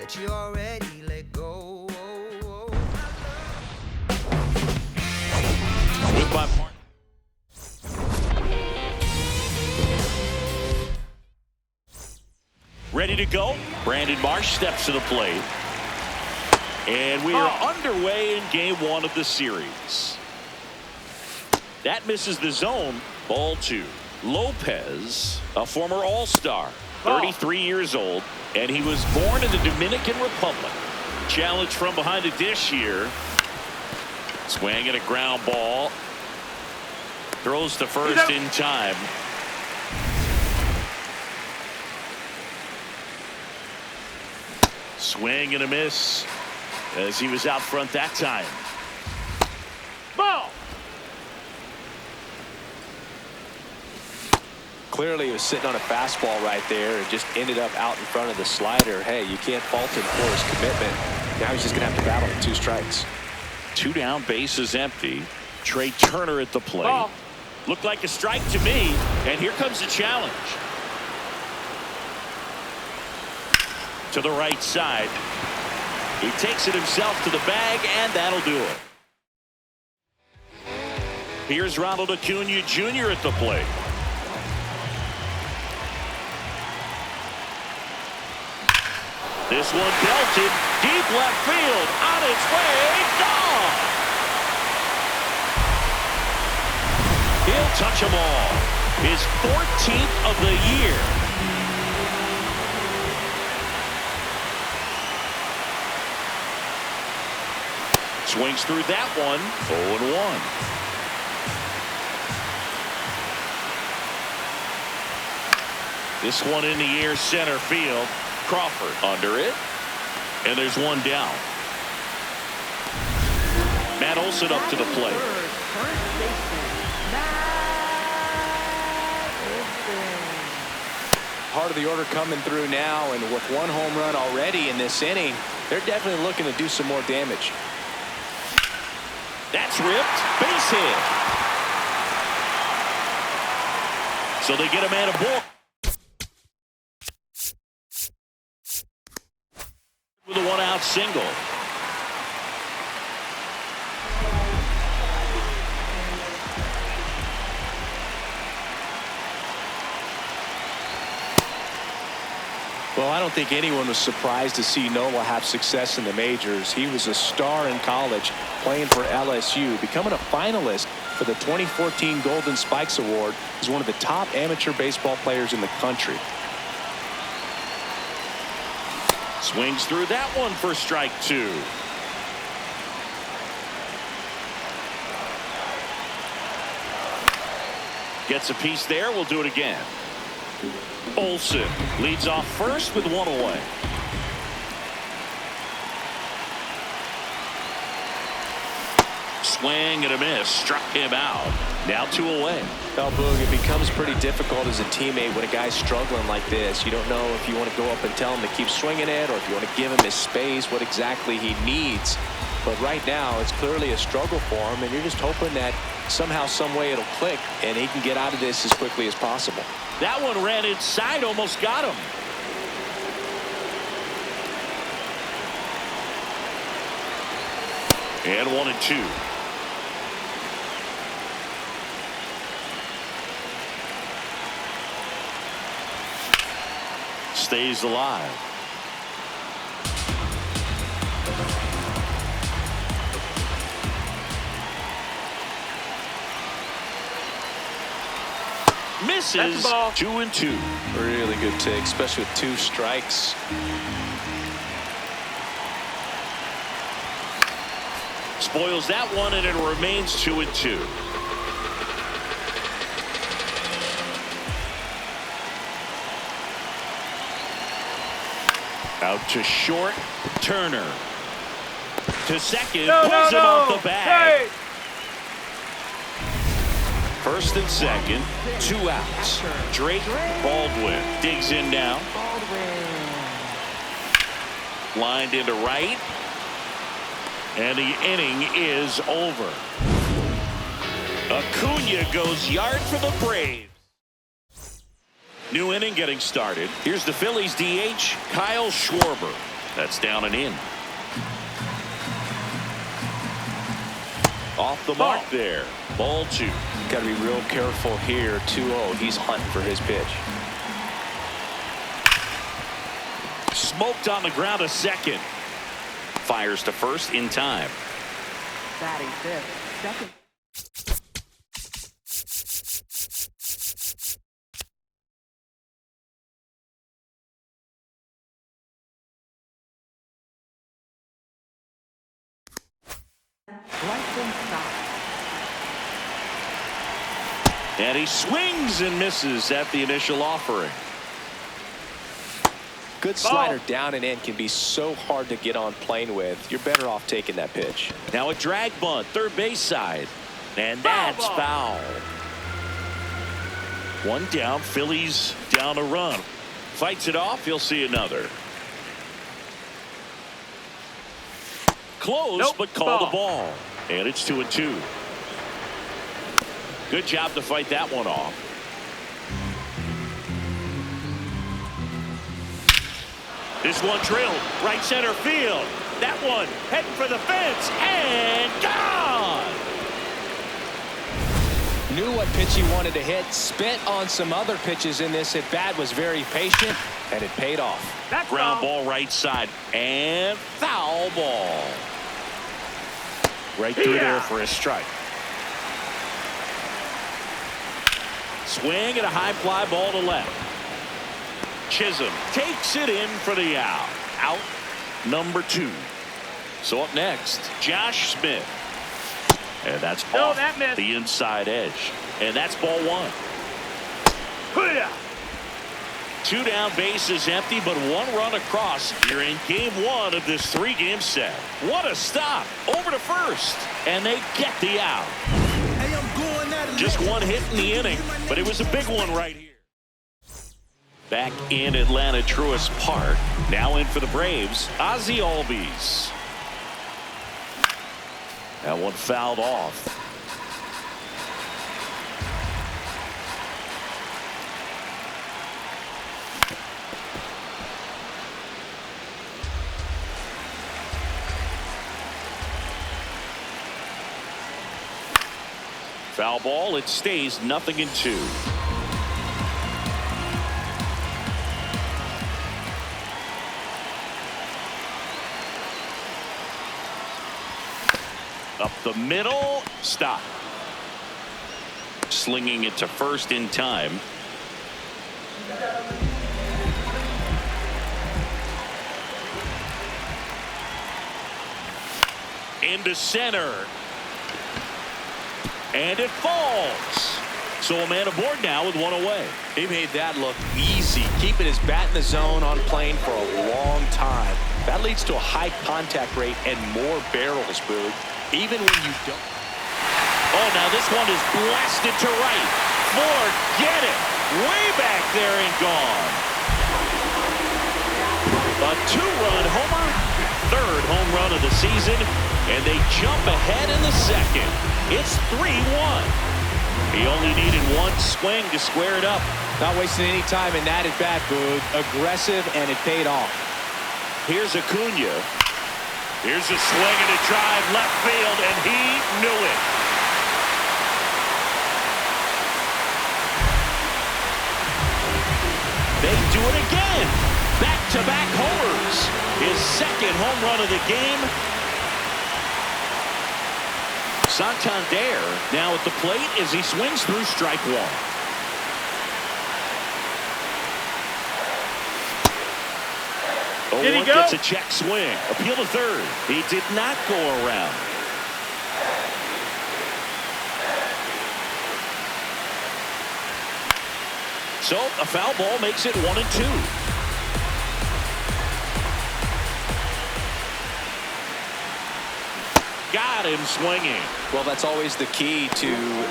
that you already let go. With my partner. Ready to go. Brandon Marsh steps to the plate. And we are underway in game one of the series. That misses the zone. Ball two. Lopez, a former All-Star, 33 years old, and he was born in the Dominican Republic. Challenge from behind the dish here. Swing and a ground ball. Throws to first in time. Swing and a miss as he was out front that time. Ball. Clearly he was sitting on a fastball right there and just ended up out in front of the slider. Hey, you can't fault him for his commitment. Now he's just going to have to battle with 2 strikes. 2 down, bases empty. Trey Turner at the plate. Looked like a strike to me, and here comes the challenge. To the right side. He takes it himself to the bag, and that'll do it. Here's Ronald Acuna Jr. at the plate. This one belted deep left field, on its way, gone. He'll touch them all. His 14th of the year. Swings through that one. 0-1. This one in the air, center field. Crawford under it. And there's one down. Matt Olson up to the plate. Part of the order coming through now, and with 1 home run already in this inning, they're definitely looking to do some more damage. That's ripped. Base hit. So they get a man aboard. With a 1-out single. Well, I don't think anyone was surprised to see Nola have success in the majors. He was a star in college, playing for LSU, becoming a finalist for the 2014 Golden Spikes Award. He's one of the top amateur baseball players in the country. Swings through that one for strike 2. Gets a piece there. We'll do it again. Olson leads off first with 1 away. Swing and a miss. Struck him out. Now 2 away. Well, Boog, it becomes pretty difficult as a teammate when a guy's struggling like this. You don't know if you want to go up and tell him to keep swinging it, or if you want to give him his space, what exactly he needs. But right now, it's clearly a struggle for him, and you're just hoping that somehow, some way it'll click, and he can get out of this as quickly as possible. That one ran inside, almost got him. And 1-2. Stays alive. Misses. 2-2. Really good take, especially with 2 strikes. Spoils that one, and it remains 2-2. Out to short. Turner to second. Pulls him off the bag. Hey. First and second. 2 outs. Drake Baldwin digs in now. Lined into right. And the inning is over. Acuna goes yard for the Braves. New inning getting started. Here's the Phillies DH, Kyle Schwarber. That's down and in. Off the mark there. Ball 2. Got to be real careful here. 2-0. He's hunting for his pitch. Smoked on the ground a second. Fires to first in time. Batting fifth. Second. And he swings and misses at the initial offering. Good slider down and in can be so hard to get on plane with. You're better off taking that pitch. Now a drag bunt, third base side. And that's foul. One down, Phillies down a run. Fights it off, he'll see another. Close, but call the ball. And it's 2-2. Good job to fight that one off. This one drilled right center field. That one heading for the fence and gone. Knew what pitch he wanted to hit. Spit on some other pitches in this at bat. Was very patient, and it paid off. That ground ball right side and foul ball. Right through there for a strike. Swing and a high fly ball to left. Chisholm takes it in for the out. Out number 2. So up next, Josh Smith. And that's off the inside edge. And that's ball 1. 2 down, bases empty, but 1 run across here in game 1 of this 3-game set. What a stop. Over to first. And they get the out. Just 1 hit in the inning, but it was a big one right here. Back in Atlanta Truist Park. Now in for the Braves, Ozzie Albies. That one fouled off. Foul ball, it stays 0-2. Up the middle, stop. Slinging it to first in time. Into center. And it falls. So a man aboard now with 1 away. He made that look easy, keeping his bat in the zone on plane for a long time. That leads to a high contact rate and more barrels, Boog, even when you don't. Oh, now this one is blasted to right. Forget it. Way back there and gone. A 2-run homer. 3rd home run of the season. And they jump ahead in the 2nd. It's 3-1. He only needed 1 swing to square it up. Not wasting any time in that at bat, Boog. Aggressive, and it paid off. Here's Acuna. Here's a swing and a drive left field, and he knew it. They do it again. Back-to-back homers. His 2nd home run of the game. Santander now at the plate as he swings through strike 1. Did he go? Gets a check swing. Appeal to third. He did not go around. So a foul ball makes it 1-2. Got him swinging. Well, that's always the key to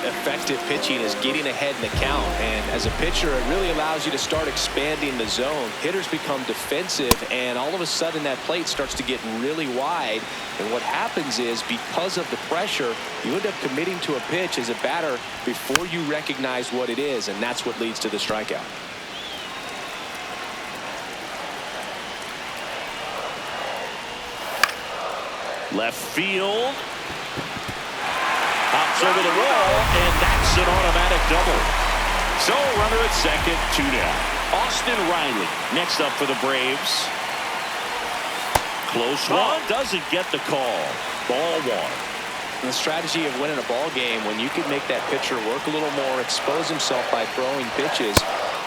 effective pitching, is getting ahead in the count. And as a pitcher, it really allows you to start expanding the zone. Hitters become defensive, and all of a sudden that plate starts to get really wide. And what happens is, because of the pressure, you end up committing to a pitch as a batter before you recognize what it is, and that's what leads to the strikeout. Left field. Hops over the wall, and that's an automatic double. So runner at second, 2 down. Austin Riley next up for the Braves. Close one, doesn't get the call. Ball 1. The strategy of winning a ball game, when you can make that pitcher work a little more, expose himself by throwing pitches,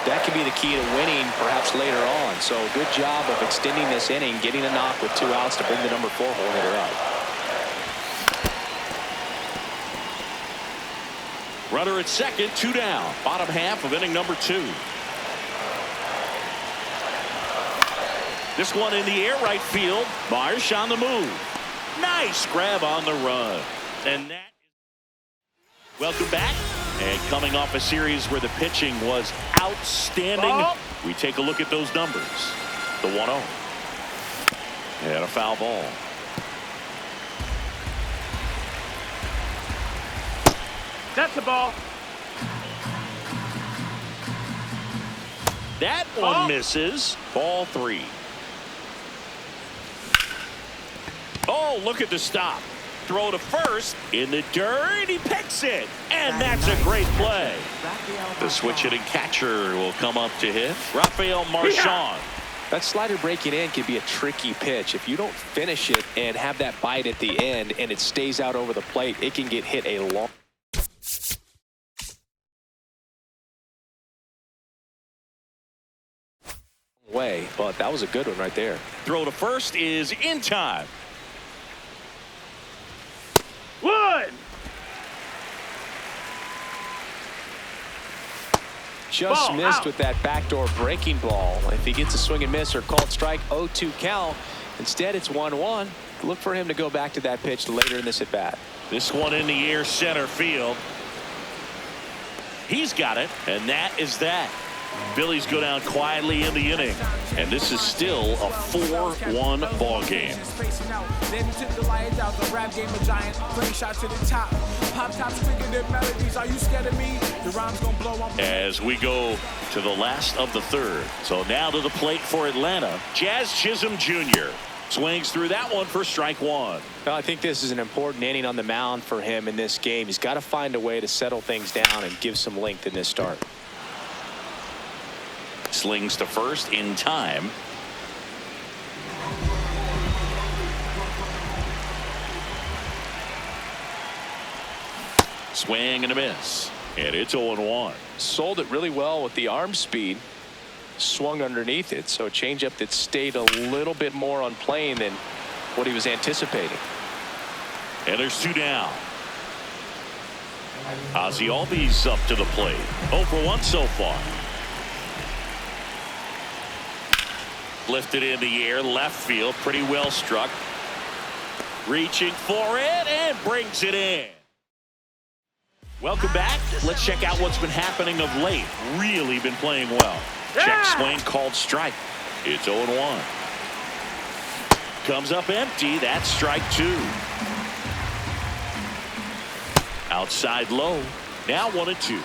that could be the key to winning perhaps later on. So good job of extending this inning, getting a knock with 2 outs to bring the number 4 hole hitter up. Runner at second, 2 down. Bottom half of inning number 2. This one in the air, right field. Marsh on the move. Nice grab on the run. And that. Welcome back. And coming off a series where the pitching was outstanding, we take a look at those numbers. The 1-0. And a foul ball. That's the ball. That one misses. Ball 3. Oh, look at the stop. Throw to first in the dirt. He picks it. And that's a great play. The switch hitting catcher will come up to hit. Rafael Marchand. That slider breaking in can be a tricky pitch. If you don't finish it and have that bite at the end and it stays out over the plate, it can get hit a long way. But that was a good one right there. Throw to first is in time. Wood. Just Ball missed out. with that backdoor breaking ball. If he gets a swing and miss or called strike, 0-2 count. Instead, it's 1-1. Look for him to go back to that pitch later in this at bat. This one in the air, center field. He's got it, and that is that. Phillies go down quietly in the inning, and this is still a 4-1 ball game. As we go to the last of the third. So now to the plate for Atlanta. Jazz Chisholm Jr. swings through that one for strike 1. Well, I think this is an important inning on the mound for him in this game. He's got to find a way to settle things down and give some length in this start. Slings to first in time. Swing and a miss. And it's 0-1. Sold it really well with the arm speed. Swung underneath it. So a changeup that stayed a little bit more on plane than what he was anticipating. And there's 2 down. Ozzie Albies up to the plate. 0 for 1 so far. Lifted in the air, left field, pretty well struck. Reaching for it and brings it in. Welcome back. Let's check out what's been happening of late. Really been playing well. Check swing, called strike. It's 0-1. Comes up empty. That's strike 2. Outside low. Now 1-2.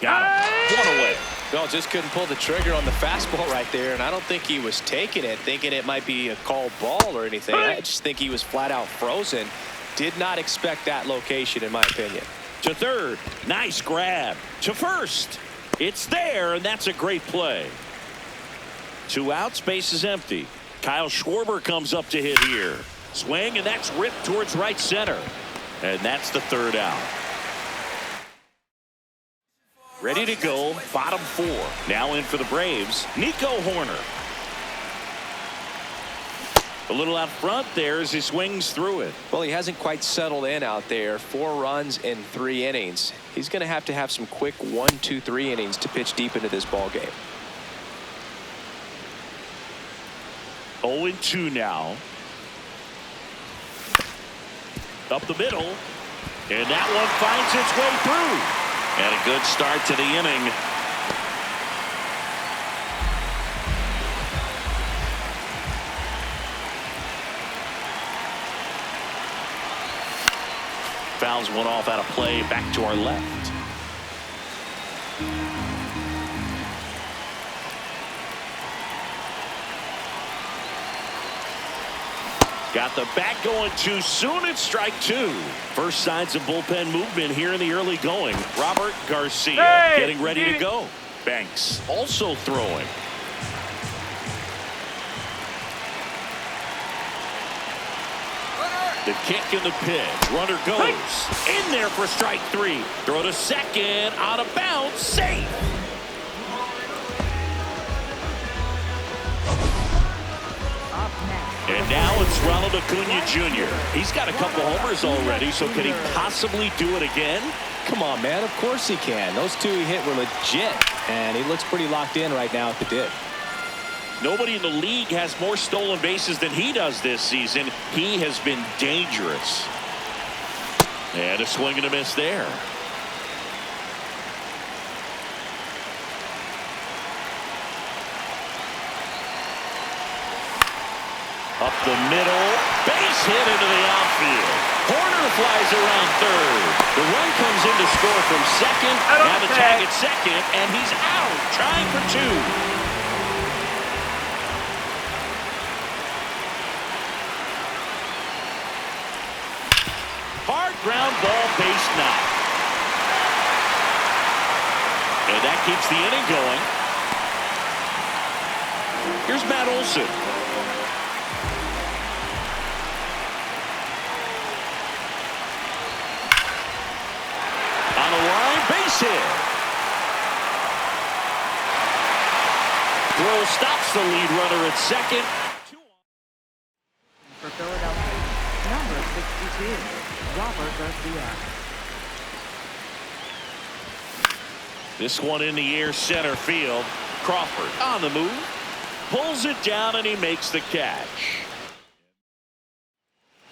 Got him. 1 away. Well, just couldn't pull the trigger on the fastball right there, and I don't think he was taking it, thinking it might be a called ball or anything. I just think he was flat out frozen. Did not expect that location, in my opinion. To third. Nice grab. To first. It's there, and that's a great play. 2 outs, base is empty. Kyle Schwarber comes up to hit here. Swing, and that's ripped towards right center. And that's the 3rd out. Ready to go, bottom 4. Now in for the Braves, Nico Horner. A little out front there as he swings through it. Well, he hasn't quite settled in out there. 4 runs in 3 innings. He's going to have some quick 1, 2, 3 innings to pitch deep into this ball game. 0-2 now. Up the middle. And that one finds its way through. And a good start to the inning. Fouls one off out of play, back to our left. Got the bat going too soon. It's strike two. First signs of bullpen movement here in the early going. Robert Garcia getting ready to go. Banks also throwing. The kick and the pitch. Runner goes in there for strike three. Throw to second. Out of bounds. Safe. And now it's Ronald Acuna Jr. He's got a couple homers already, so can he possibly do it again? Come on, man. Of course he can. Those two he hit were legit, and he looks pretty locked in right now at the dip. Nobody in the league has more stolen bases than he does this season. He has been dangerous. And a swing and a miss there. Up the middle, base hit into the outfield. Horner flies around third. The run comes in to score from second. Now the tag at second, and he's out, trying for two. Hard ground ball, base knock. And that keeps the inning going. Here's Matt Olson. On the line, base hit. Throw stops the lead runner at second. For Philadelphia, number 62, Robert Garcia. This one in the air, center field. Crawford on the move. Pulls it down, and he makes the catch.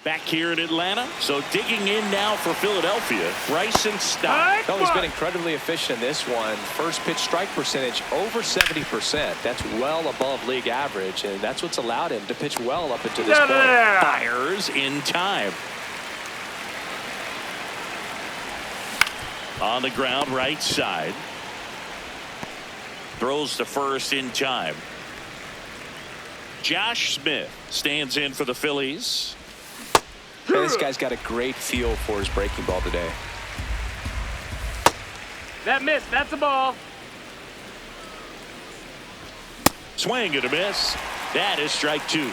Back here in Atlanta, so digging in now for Philadelphia, Bryson Stott. Oh, he's been incredibly efficient in this one. First pitch strike percentage over 70%. That's well above league average, and that's what's allowed him to pitch well up into this point. Fires in time. On the ground, right side. Throws to first in time. Josh Smith stands in for the Phillies. Man, this guy's got a great feel for his breaking ball today. That missed. That's a ball. Swing and a miss. That is strike two.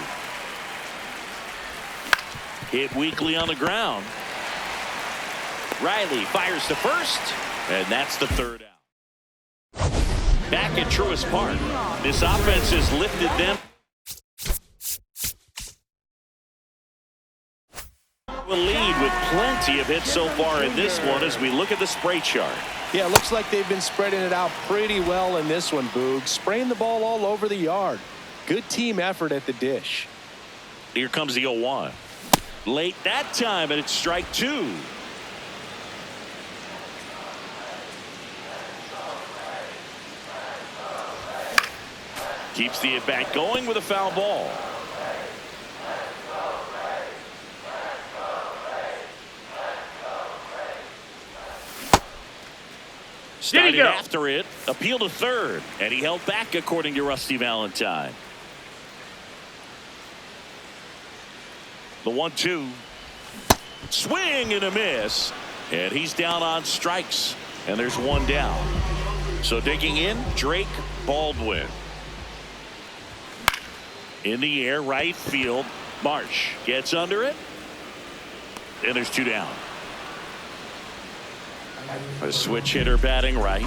Hit weakly on the ground. Riley fires to first, and that's the third out. Back at Truist Park, this offense has lifted them. A lead with plenty of hits so far in this one as we look at the spray chart. Yeah, it looks like they've been spreading it out pretty well in this one, Boog. Spraying the ball all over the yard. Good team effort at the dish. Here comes the 0-1. Late that time, and it's strike two. Keeps the at-bat going with a foul ball. Started after it, appeal to third, and he held back according to Rusty Valentine. The 1-2. Swing and a miss, and he's down on strikes, and there's one down. So digging in, Drake Baldwin. In the air, right field. Marsh gets under it, and there's two down. A switch hitter batting right.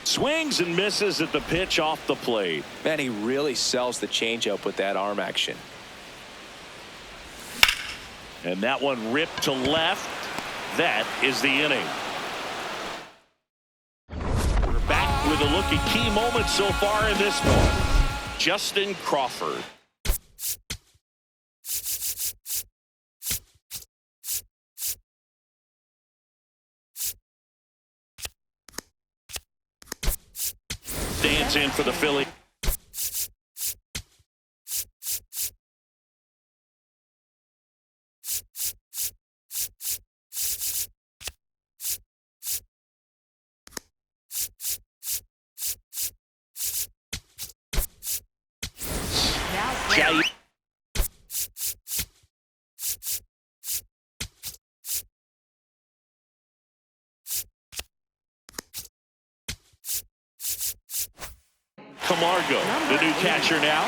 Swings and misses at the pitch off the plate. Man, he really sells the changeup with that arm action. And that one ripped to left. That is the inning. We're back with a look at key moments so far in this one. Justin Crawford. Stands in for the Phillies. Jay. Camargo, the new catcher now.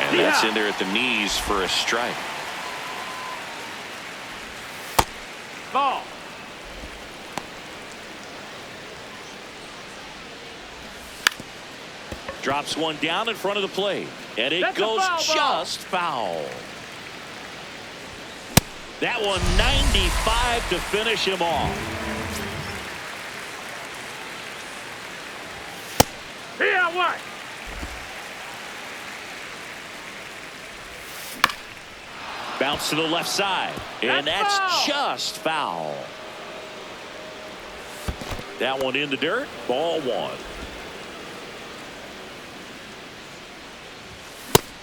And that's in there at the knees for a strike. Ball. Drops one down in front of the plate. And it That's goes just foul. That one 95 to finish him off. Here, what? Bounce to the left side. And that's just foul. That one in the dirt. Ball one.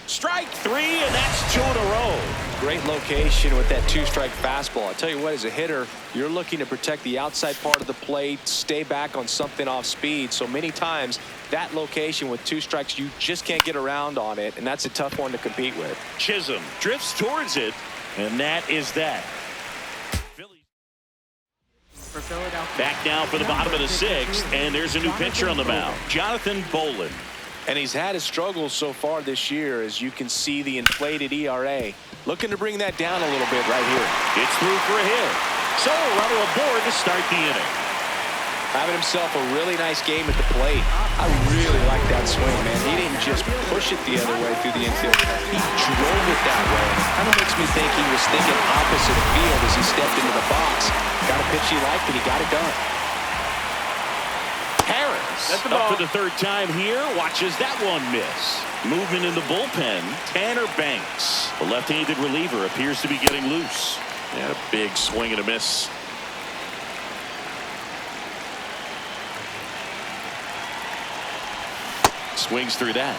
Strike three, and that's 2 in a row. Great location with that two-strike fastball. I tell you what, as a hitter, you're looking to protect the outside part of the plate, stay back on something off speed. So many times that location with 2 strikes, you just can't get around on it, and that's a tough one to compete with. Chisholm drifts towards it, and that is that. For Philadelphia. Back now for the bottom of the 6th, and there's a new pitcher on the mound, Jonathan Bolin. And he's had his struggles so far this year, as you can see the inflated ERA. Looking to bring that down a little bit right here. It's through for a hit. So a runner aboard to start the inning. Having himself a really nice game at the plate. I really like that swing, man. He didn't just push it the other way through the infield. He drove it that way. Kind of makes me think he was thinking opposite field as he stepped into the box. Got a pitch he liked, and he got it done. Harris up for the 3rd time here. Watches that one miss. Movement in the bullpen. Tanner Banks, the left-handed reliever, appears to be getting loose. And a big swing and a miss. Swings through that.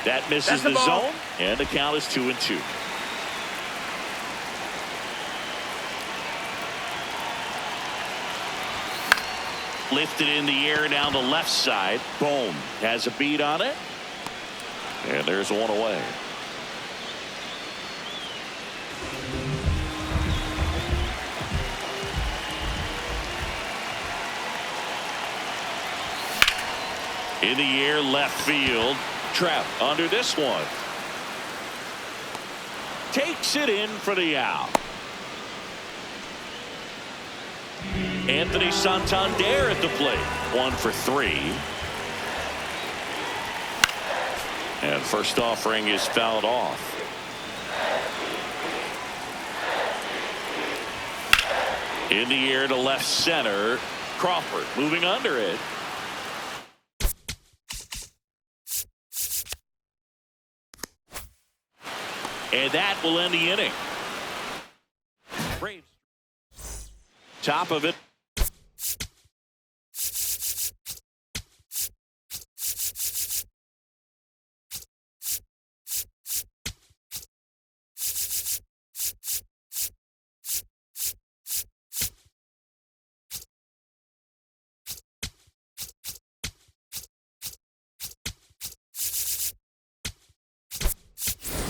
That misses the zone, and the count is 2-2. Lifted in the air down the left side. Boom. Has a beat on it. And there's one away. In the air, left field. Trout under this one. Takes it in for the out. Anthony Santander at the plate. 1 for 3. And first offering is fouled off. In the air to left center. Crawford moving under it. And that will end the inning. Braves. Top of it.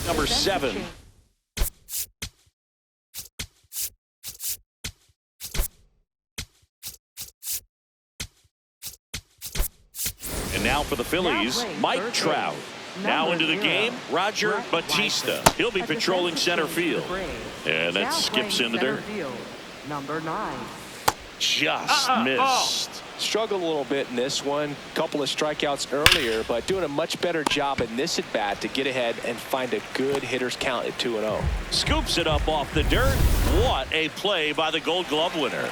Number 7. And now for the Phillies, Mike Trout. Now into the game, Roger Batista. He'll be patrolling center field. And that skips in the dirt. Number 9. Just missed. Struggled a little bit in this one. Couple of strikeouts earlier, but doing a much better job in this at bat to get ahead and find a good hitter's count at 2-0. Scoops it up off the dirt. What a play by the Gold Glove winner.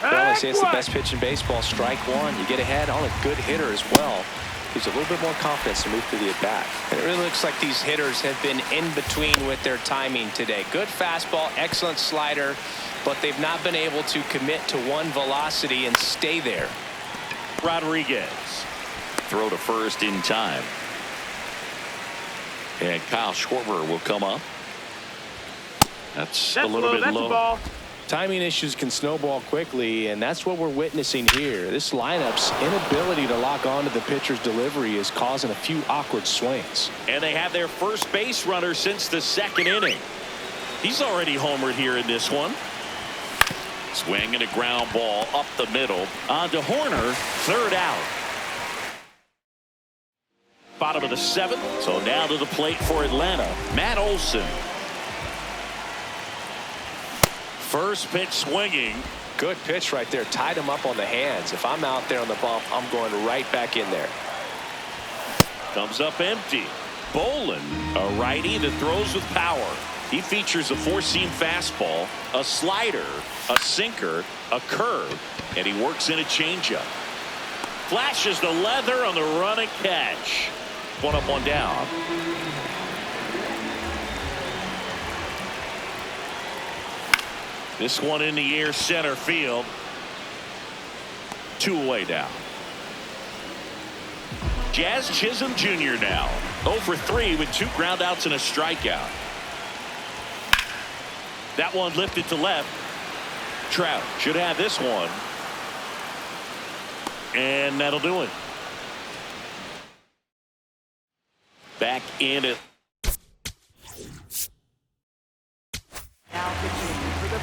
Well, they say it's the best pitch in baseball. Strike one. You get ahead on a good hitter as well. Gives a little bit more confidence to move through the at-bat. It really looks like these hitters have been in between with their timing today. Good fastball, excellent slider, but they've not been able to commit to one velocity and stay there. Rodriguez. Throw to first in time. And Kyle Schwarber will come up. That's a little bit low. Ball. Timing issues can snowball quickly, and that's what we're witnessing here. This lineup's inability to lock onto the pitcher's delivery is causing a few awkward swings. And they have their first base runner since the second inning. He's already homered here in this one. Swing and a ground ball up the middle. On to Horner, third out. Bottom of the seventh, so now to the plate for Atlanta, Matt Olson. First pitch swinging. Good pitch right there. Tied him up on the hands. If I'm out there on the bump, I'm going right back in there. Comes up empty. Bolin, a righty that throws with power. He features a four-seam fastball, a slider, a sinker, a curve, and he works in a changeup. Flashes the leather on the run and catch. One up, one down. This one in the air, center field. Two away now. Jazz Chisholm Jr. now 0 for 3 with 2 groundouts and a strikeout. That one lifted to left. Trout should have this one. And that'll do it. Back in it.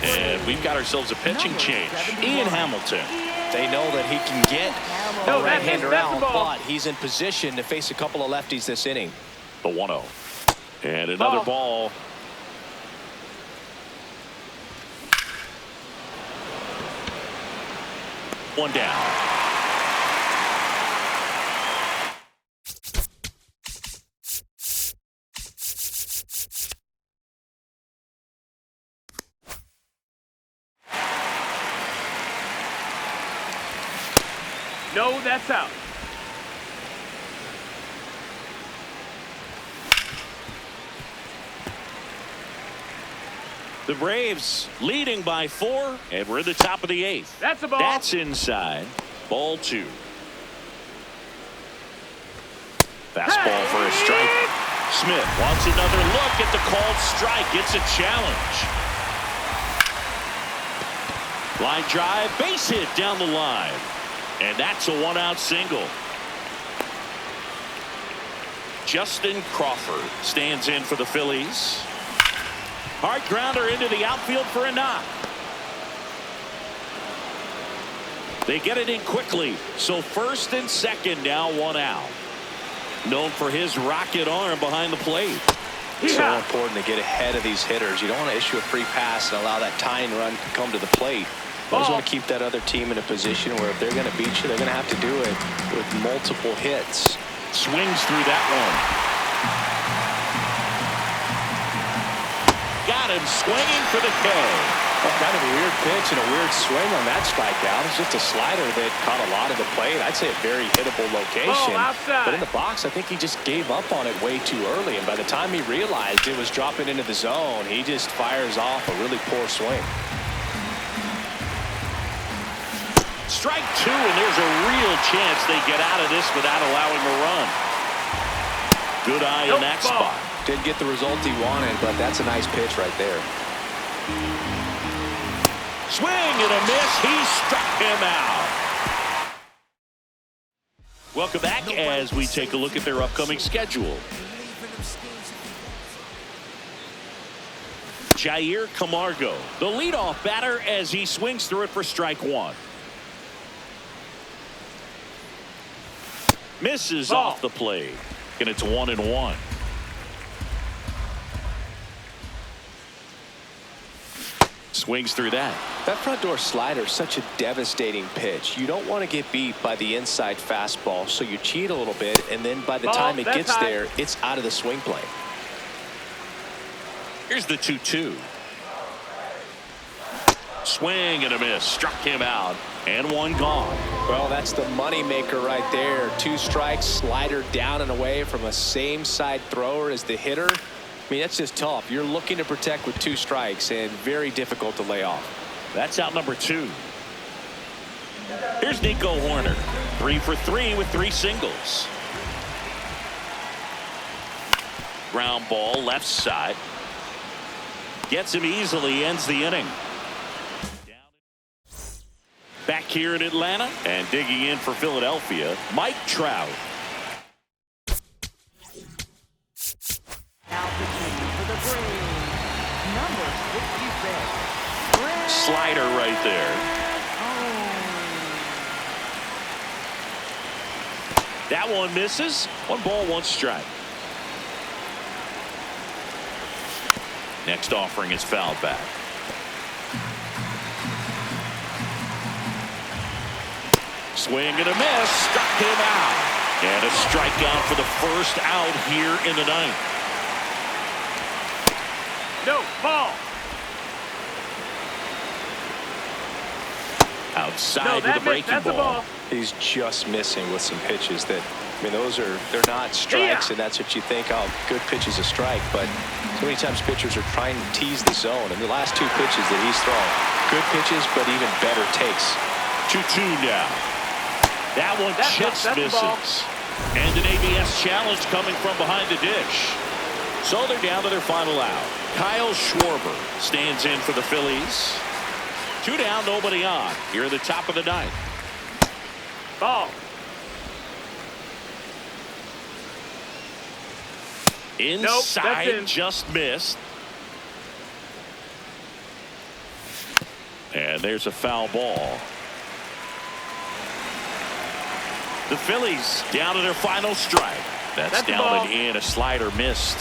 And we've got ourselves a pitching change. Ian Hamilton. They know that he can get a right-hander out, but he's in position to face a couple of lefties this inning. The 1-0. And another ball. One down. No, that's out. The Braves leading by 4, and we're in the top of the 8th. That's a ball. That's inside. Ball 2. Fastball for a strike. Smith wants another look at the called strike. It's a challenge. Line drive, base hit down the line. And that's a 1-out single. Justin Crawford stands in for the Phillies. Hard grounder into the outfield for a knock. They get it in quickly. So first and second now 1 out. Known for his rocket arm behind the plate. So important to get ahead of these hitters. You don't want to issue a free pass and allow that tying run to come to the plate. You always want to keep that other team in a position where if they're going to beat you, they're going to have to do it with multiple hits. Swings through that one. Got him swinging for the K. Well, kind of a weird pitch and a weird swing on that strikeout. It's just a slider that caught a lot of the plate. I'd say a very hittable location. But in the box, I think he just gave up on it way too early. And by the time he realized it was dropping into the zone, he just fires off a really poor swing. Strike 2, and there's a real chance they get out of this without allowing a run. Good eye in that spot. Didn't get the result he wanted, but that's a nice pitch right there. Swing and a miss. He struck him out. Welcome back as we take a look at their upcoming schedule. Jair Camargo, the leadoff batter, as he swings through it for strike 1. Misses off the plate, and it's 1-1. Swings through that. That front door slider is such a devastating pitch. You don't want to get beat by the inside fastball, so you cheat a little bit, and then by the time it gets there, it's out of the swing plane. Here's the 2-2. Swing and a miss. Struck him out. And one gone. Well, that's the money maker right there. 2 strikes, slider down and away from a same side thrower as the hitter. I mean, that's just tough. You're looking to protect with 2 strikes and very difficult to lay off. That's out number 2. Here's Nico Horner. 3 for 3 with 3 singles. Ground ball left side. Gets him easily, ends the inning. Back here in Atlanta and digging in for Philadelphia, Mike Trout. Now pitching for the Braves, number 66. Slider right there. That one misses. 1 ball, 1 strike. Next offering is fouled back. Swing and a miss. Struck him out. And a strikeout for the first out here in the 9th. No, ball. Outside with a breaking ball. He's just missing with some pitches that, I mean, they're not strikes, and that's what you think, oh, good pitch is a strike. But so many times pitchers are trying to tease the zone. And the last 2 pitches that he's thrown, good pitches, but even better takes. 2-2 now. That one just misses. And an ABS challenge coming from behind the dish. So they're down to their final out. Kyle Schwarber stands in for the Phillies. 2 down, nobody on. Here at the top of the 9th. Ball. Inside, nope, just missed. And there's a foul ball. The Phillies down to their final strike. That's down and in. A slider missed.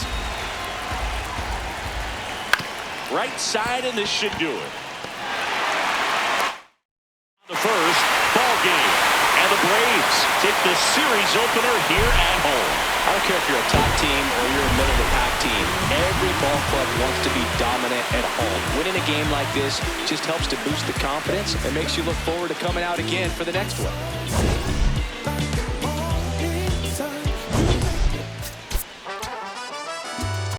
Right side, and this should do it. The first ball game, and the Braves take the series opener here at home. I don't care if you're a top team or you're a middle-of-the-pack team. Every ball club wants to be dominant at home. Winning a game like this just helps to boost the confidence and makes you look forward to coming out again for the next one.